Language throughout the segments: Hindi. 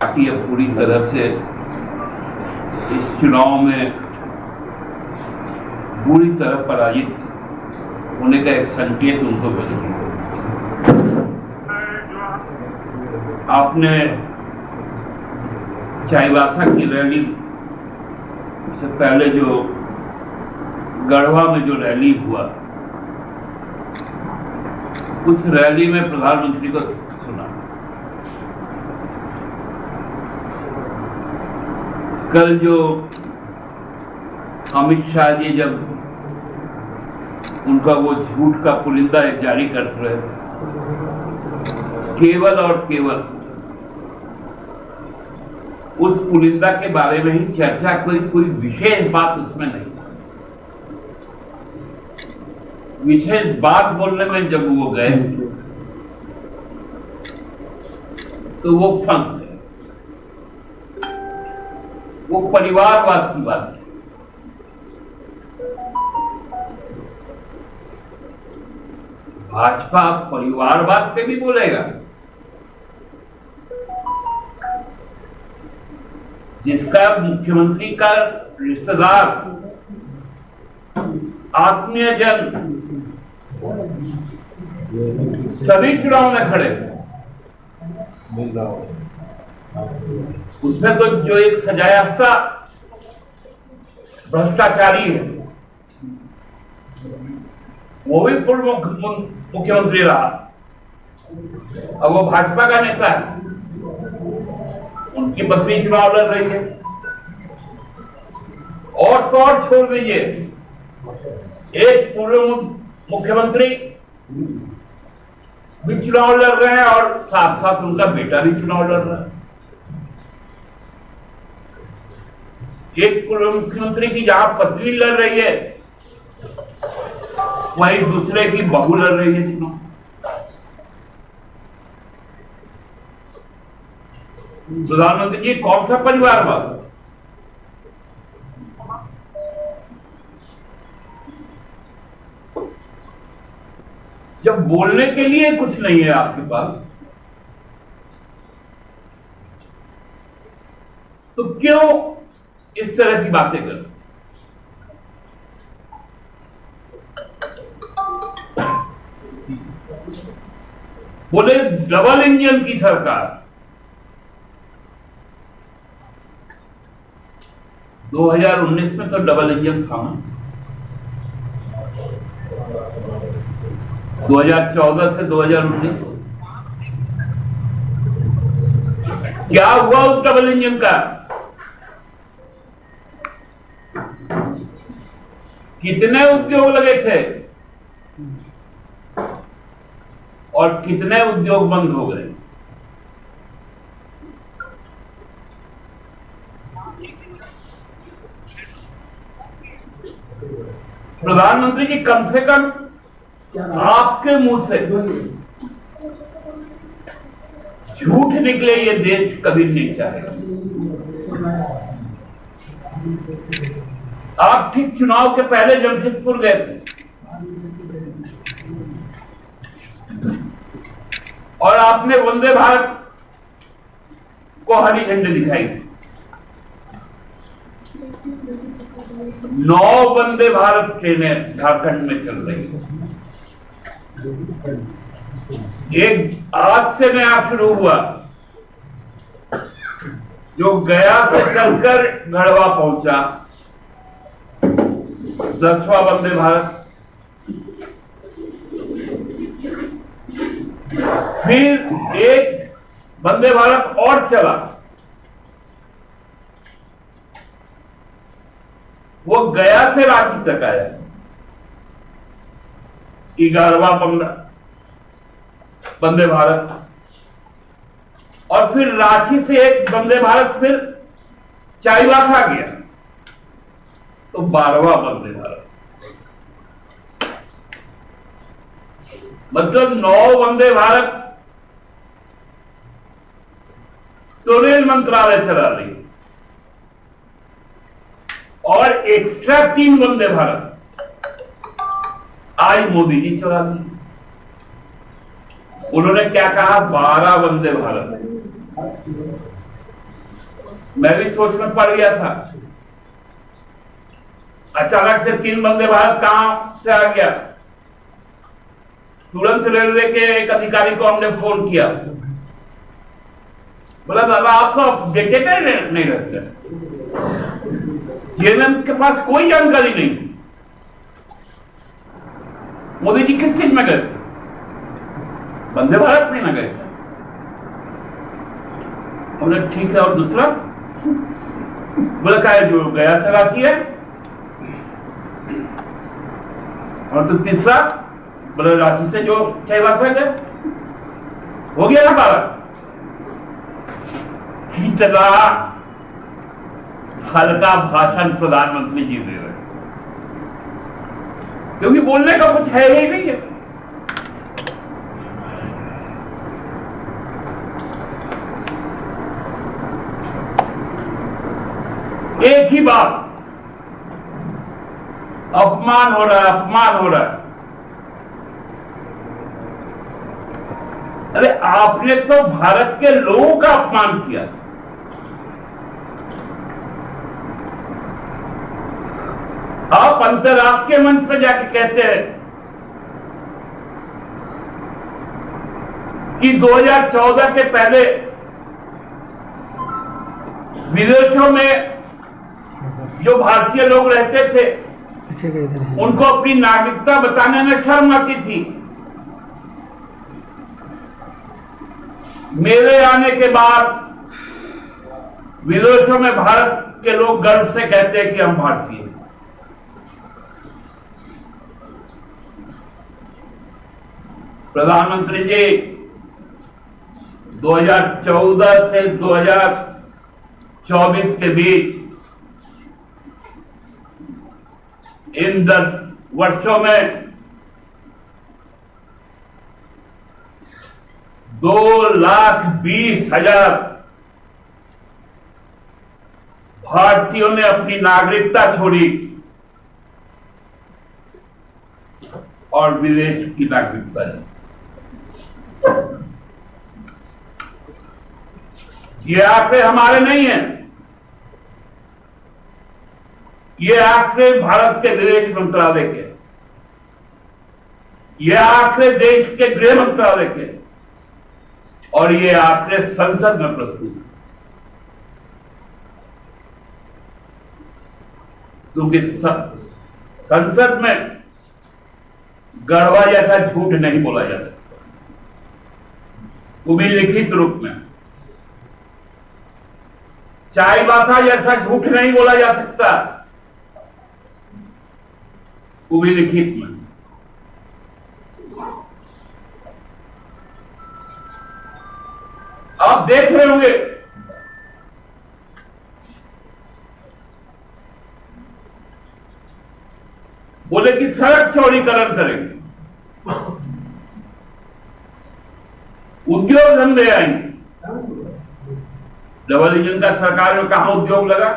पार्टी अब पूरी तरह से इस चुनाव में पूरी तरह पराजित होने का एक संकेत उनको मिल गया। आपने चाईबासा की रैली से पहले जो गढ़वा में जो रैली हुआ, उस रैली में प्रधानमंत्री को सुना। कल जो अमित शाह जी जब उनका वो झूठ का पुलिंदा जारी कर रहे थे, केवल और केवल उस पुलिंदा के बारे में ही चर्चा, कोई विशेष बात उसमें नहीं। विशेष बात बोलने में जब वो गए तो वो फंस गए। वो परिवारवाद की बात है। भाजपा परिवारवाद पे भी बोलेगा? जिसका मुख्यमंत्री का रिश्तेदार, आत्मीयजन सभी चुनाव में खड़े, उसमें तो जो एक सजायाफ्ता भ्रष्टाचारी है वो भी पूर्व मुख्यमंत्री रहा, अब वो भाजपा का नेता है, उनकी पत्नी चुनाव लड़ रही है। और तो और छोड़ दीजिए, एक पूर्व मुख्यमंत्री भी चुनाव लड़ रहे हैं और साथ साथ उनका बेटा भी चुनाव लड़ रहा है। एक पूर्व मुख्यमंत्री की जहां पत्नी लड़ रही है, वहीं दूसरे की बहू लड़ रही है चुनाव। प्रधानमंत्री जी कौन सा परिवारवाद? जब बोलने के लिए कुछ नहीं है आपके पास, तो क्यों इस तरह की बातें कर? बोले डबल इंजन की सरकार। 2019 में तो डबल इंजन था ना, 2014 से 2019 क्या हुआ उस डबल इंजन का? कितने उद्योग लगे थे और कितने उद्योग बंद हो गए? प्रधानमंत्री जी कम से कम आपके मुंह से झूठ निकले ये देश कभी नहीं चाहेगा। आप ठीक चुनाव के पहले जमशेदपुर गए थे और आपने वंदे भारत को हरी झंडी दिखाई थी। 9 वंदे भारत ट्रेनें झारखंड में चल रही है। एक आज से नया शुरू हुआ जो गया से चलकर गढ़वा पहुंचा, 10वां वंदे भारत। फिर एक वंदे भारत और चला, वो गया से रांची तक आया, 11वां वंदे भारत। और फिर रांची से एक वंदे भारत फिर चाईबासा गया, तो 12वां वंदे भारत। मतलब 9 वंदे भारत तो रेल मंत्रालय चला रही है और एक्स्ट्रा 3 वंदे भारत आज मोदी जी चला रही है। उन्होंने क्या कहा? 12 वंदे भारत। मैं भी सोच में पड़ गया था। अचानक से 3 वंदे भारत कहां से आ गया। तुरंत रेलवे के एक अधिकारी को हमने फोन किया, बोला दादा आप तो डेटेड नहीं रहते, जेएमएम के पास कोई जानकारी नहीं। मोदी जी किस चीज में गए थे? वंदे भारत में ना गए थे। हमने ठीक है, और दूसरा? बोला क्या जो गया से रांची है, और तो तीसरा बोला रांची से जो चाईबासा है, हो गया ना भारत। कितना हल्का भाषण प्रधानमंत्री जी दे रहे, क्योंकि बोलने का कुछ है ही नहीं है। एक ही बात, अपमान हो रहा है, अपमान हो रहा है। अरे आपने तो भारत के लोगों का अपमान किया। आप अंतरराष्ट्रीय मंच पर जाके कहते हैं कि 2014 के पहले विदेशों में जो भारतीय लोग रहते थे उनको अपनी नागरिकता बताने में शर्म आती थी। मेरे आने के बाद विदेशों में भारत के लोग गर्व से कहते हैं कि हम भारतीय हैं। प्रधानमंत्री जी 2014 से 2024 के बीच इन 10 वर्षों में 2,20,000 भारतीयों ने अपनी नागरिकता छोड़ी और विदेश की नागरिकता ली। ये आंकड़े हमारे नहीं हैं, ये आंकड़े भारत के विदेश मंत्रालय के, ये आंकड़े देश के गृह मंत्रालय के, और ये आंकड़े संसद में प्रस्तुत हैं। क्योंकि संसद में गढ़वा जैसा झूठ नहीं बोला जा सकता, वो भी लिखित रूप में। चाईबासा जैसा झूठ नहीं बोला जा सकता, वो भी लिखित में। आप देख रहे होंगे बोले कि सड़क चौड़ीकरण करेंगे, उद्योग धंधे आएंगे। डबल इंजन का सरकार में कहां उद्योग लगा?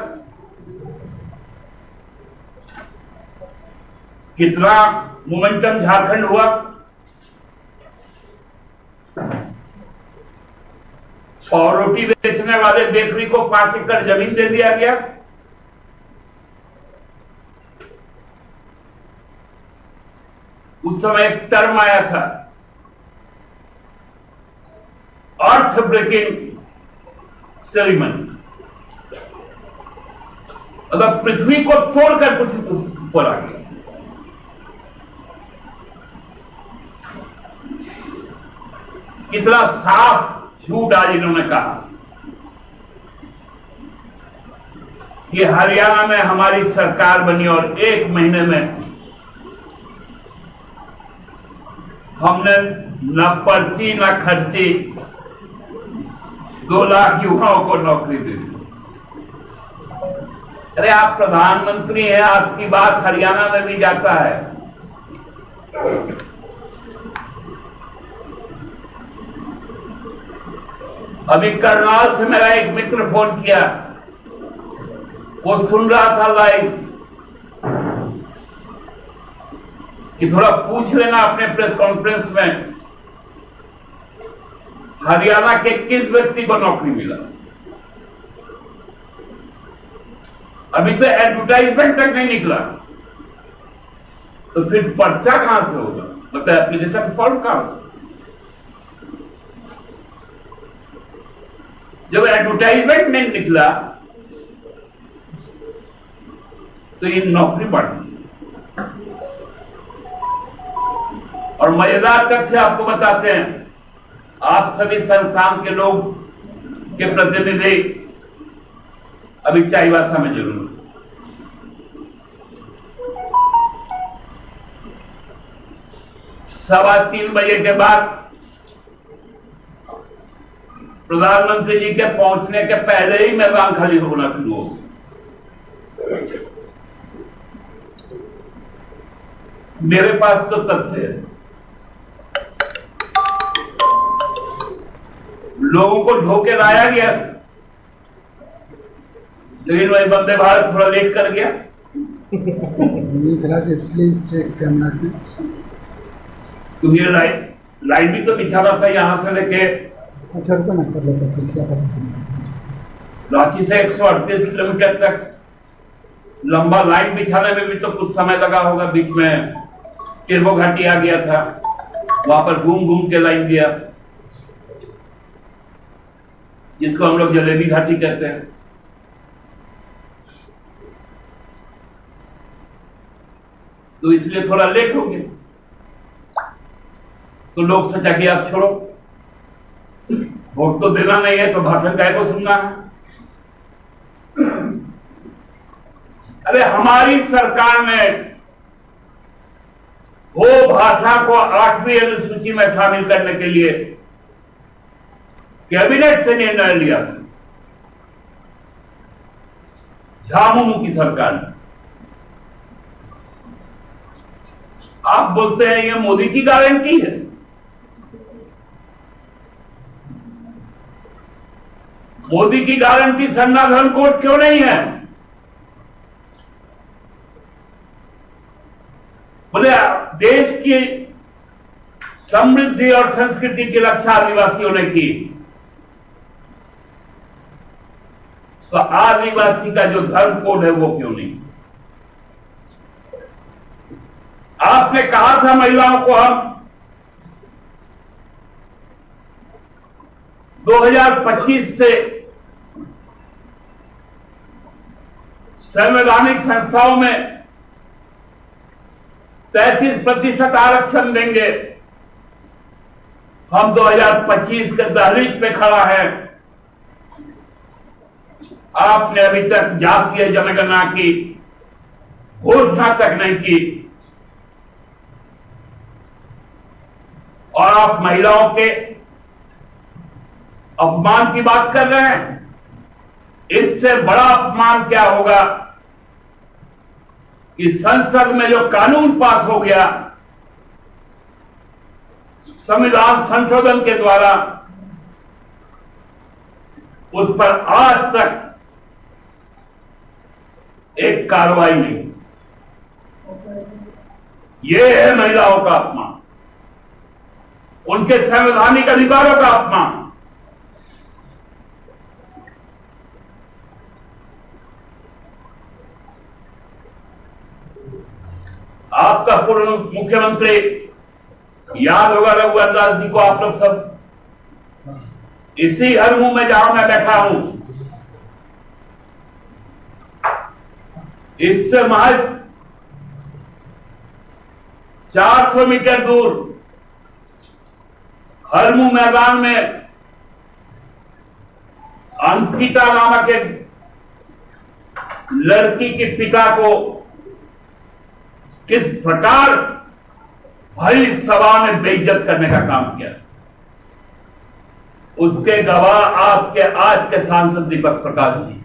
कितना मोमेंटम झारखंड हुआ? और रोटी बेचने वाले बेकरी को 5 एकड़ जमीन दे दिया गया। उस समय एक टर्म आया था, अर्थ ब्रेकिंग सेरेमनी, मतलब पृथ्वी को तोड़कर कुछ ऊपर आ गया। कितना साफ झूठ आज इन्होंने कहा कि हरियाणा में हमारी सरकार बनी और 1 महीने में हमने न पर्ची न खर्ची 2 लाख युवाओं को नौकरी दे दी। अरे आप प्रधानमंत्री हैं, आपकी बात हरियाणा में भी जाता है। अभी करनाल से मेरा एक मित्र फोन किया, वो सुन रहा था लाइव, कि थोड़ा पूछ लेना अपने प्रेस कॉन्फ्रेंस में हरियाणा के किस व्यक्ति को नौकरी मिला। अभी तो एडवर्टाइजमेंट तक नहीं निकला, तो फिर पर्चा कहां से होगा, मतलब एप्लीकेशन फॉर्म कहां से? जब एडवर्टाइजमेंट नहीं निकला तो ये नौकरी बढ़ी। और मजेदार तथ्य आपको बताते हैं, आप सभी संस्थान के लोग के प्रतिनिधि अभी चाईबासा में जरूर, 3:15 बजे के बाद प्रधानमंत्री जी के पहुंचने के पहले ही मैदान खाली होना शुरू हो। मेरे पास तो तथ्य है, लोगों को धोखे लाया गया था, लेकिन वही वंदे भारत थोड़ा लेट कर गया। प्लीज चेक कैमरा क्योंकि लाइन भी तो बिछाना था यहां से लेके रांची से 138 किलोमीटर तक लंबा लाइन बिछाने में भी तो कुछ समय लगा होगा। बीच में टेरबो घाटी आ गया था, वहां पर घूम घूम के लाइन दिया, जिसको हम लोग जलेबी घाटी कहते हैं। तो इसलिए थोड़ा लेट हो गया, तो लोग सोचा कि आप छोड़ो, वोट तो देना नहीं है तो भाषण काय को सुनना है। अरे हमारी सरकार ने वो भाषा को 8वीं अनुसूची में शामिल करने के लिए कैबिनेट से निर्णय लिया, झामुमो की सरकार ने। आप बोलते हैं ये मोदी की गारंटी है। मोदी की गारंटी संविधान कोड क्यों नहीं है? बोले देश की समृद्धि और संस्कृति की रक्षा आदिवासियों ने की, तो आदिवासी का जो धर्म कोड है वो क्यों नहीं? आपने कहा था महिलाओं को हम 2025 से संवैधानिक संस्थाओं में 33% आरक्षण देंगे। हम 2025 के दहलीज पे खड़ा है, आपने अभी तक जातीय जनगणना की घोषणा तक नहीं की, और आप महिलाओं के अपमान की बात कर रहे हैं। इससे बड़ा अपमान क्या होगा कि संसद में जो कानून पास हो गया संविधान संशोधन के द्वारा, उस पर आज तक एक कार्रवाई नहीं। यह है महिलाओं का अपमान, उनके संवैधानिक अधिकारों का अपमान। आपका पूर्व मुख्यमंत्री याद होगा रघुवर दास जी को, आप लोग सब इसी हर मुंह में जहां मैं बैठा हूं, इससे महज 400 मीटर दूर हरमू मैदान में अंकिता नामक एक लड़की के पिता को किस प्रकार भरी सभा में बेइज्जत करने का काम किया, उसके गवाह आपके आज के सांसद दीपक प्रकाश जी।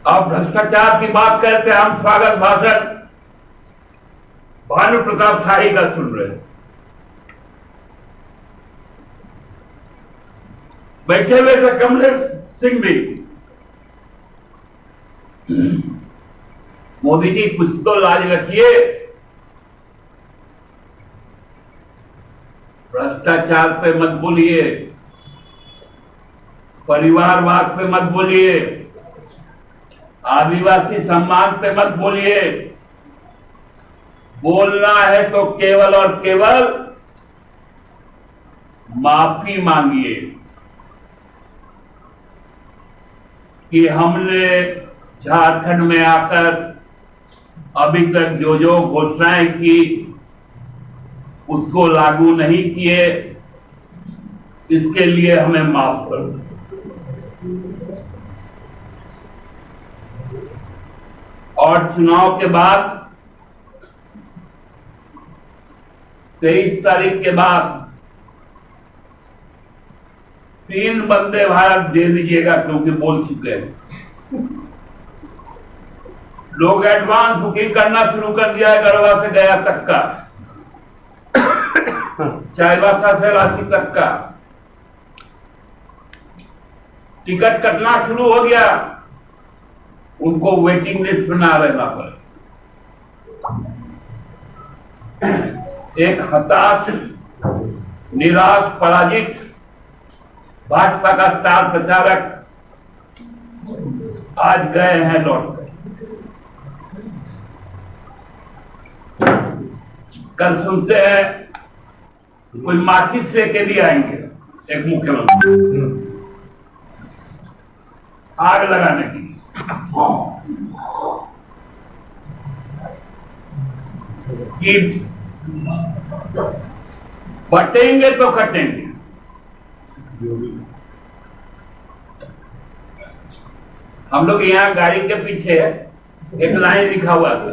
आप भ्रष्टाचार की बात करते हैं, हम स्वागत भाषण भानु प्रताप शाही का सुन रहे हैं। बैठे हुए थे कमलेश सिंह भी। मोदी जी कुछ तो लाज रखिए, भ्रष्टाचार पे मत बोलिए, परिवारवाद पे मत बोलिए, आदिवासी सम्मान पे मत बोलिए। बोलना है तो केवल और केवल माफी मांगिए कि हमने झारखंड में आकर अभी तक जो जो घोषणाएं की उसको लागू नहीं किए, इसके लिए हमें माफ कर दो। और चुनाव के बाद 23 तारीख के बाद 3 वंदे भारत दे दीजिएगा, क्योंकि बोल चुके हैं। लोग एडवांस बुकिंग करना शुरू कर दिया है, गढ़वा से गया तक का, चाईबासा से रांची तक का टिकट कटना शुरू हो गया। उनको वेटिंग लिस्ट में ना रहना पड़े। एक हताश, निराश, पराजित भाजपा का स्टार प्रचारक आज गए हैं लौट कर। कल सुनते हैं कोई माचिस लेके भी आएंगे एक मुख्यमंत्री आग लगाने की। कि बटेंगे तो कटेंगे। हम लोग यहाँ गाड़ी के पीछे एक लाइन लिखा हुआ था,